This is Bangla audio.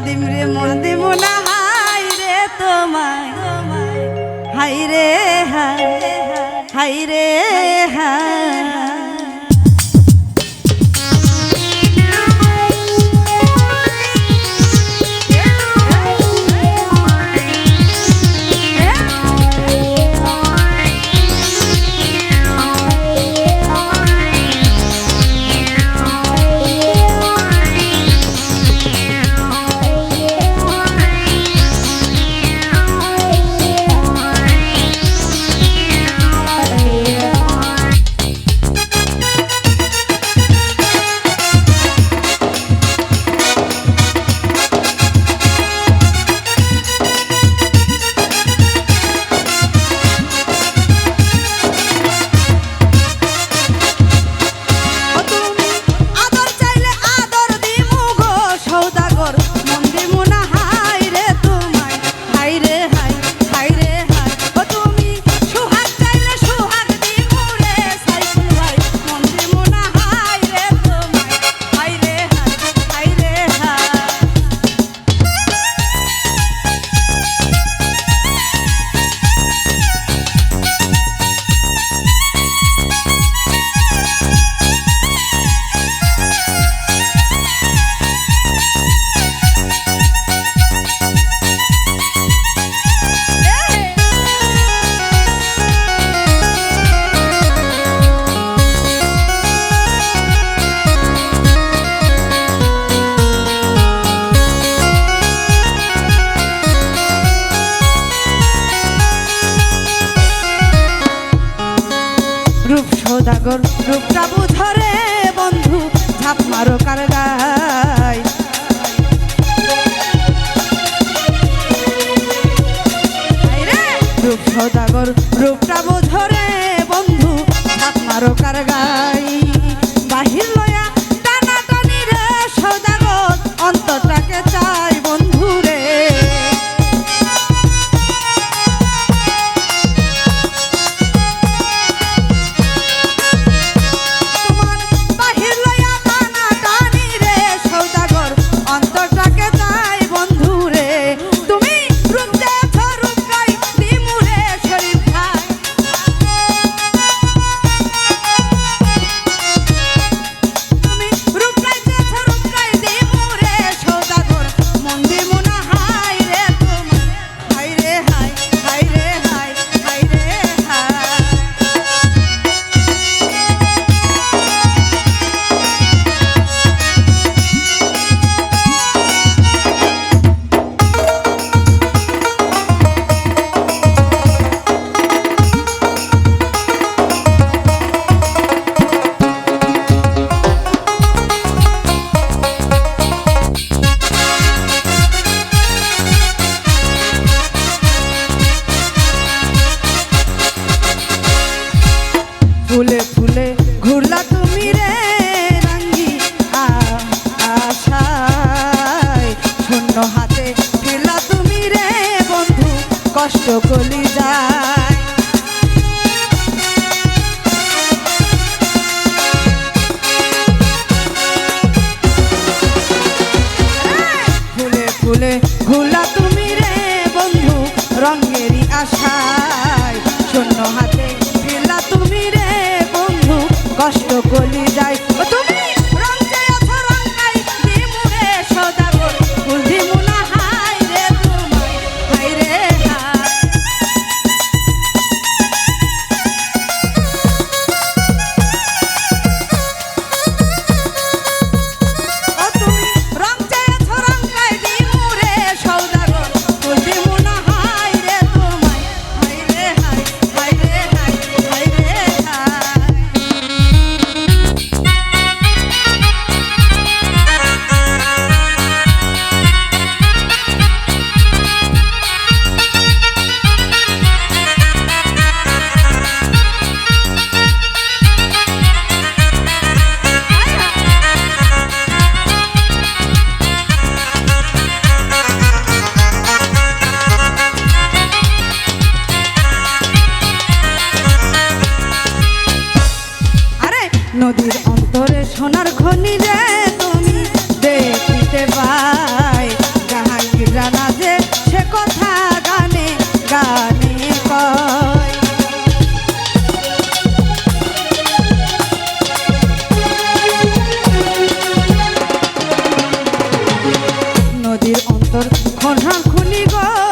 নাদিম রে মন দিব না হাই রে তোমায় হাই রে হাই রে হাই সৌদাগর রূপটা বুঝরে বন্ধু ঝাপ মারো কার গায় রূপ সৌদাগর রূপটা বুঝরে বন্ধু ঝাপ মারো কার গায় বাহির লয়া টানা টানি রে সৌদাগর অন্তরটাকে চাই বন্ধু রে ফুলে ফুলে ঘুরলা তুমি রে রাঙ্গি আশায় শূন্য হাতে ফিরলা তুমি রে বন্ধু কষ্ট কলি যায় ফুলে ফুলে ঘুরলা তুমি রে বন্ধু রঙেরই আশায় শূন্য হাতে ফিরলা তুমি রে কষ্ট কলি যায় তুমি রং চেয়েছ রং নাই দিমু রে সৌদাগর ফুল দিমু না হাই রে তোমায় হাই রে হাই তুমি রং চেয়েছ রং নাই দিমু রে সৌদাগর ফুল দিমু না হাই রে তোমায় হাই খনন খুনি গো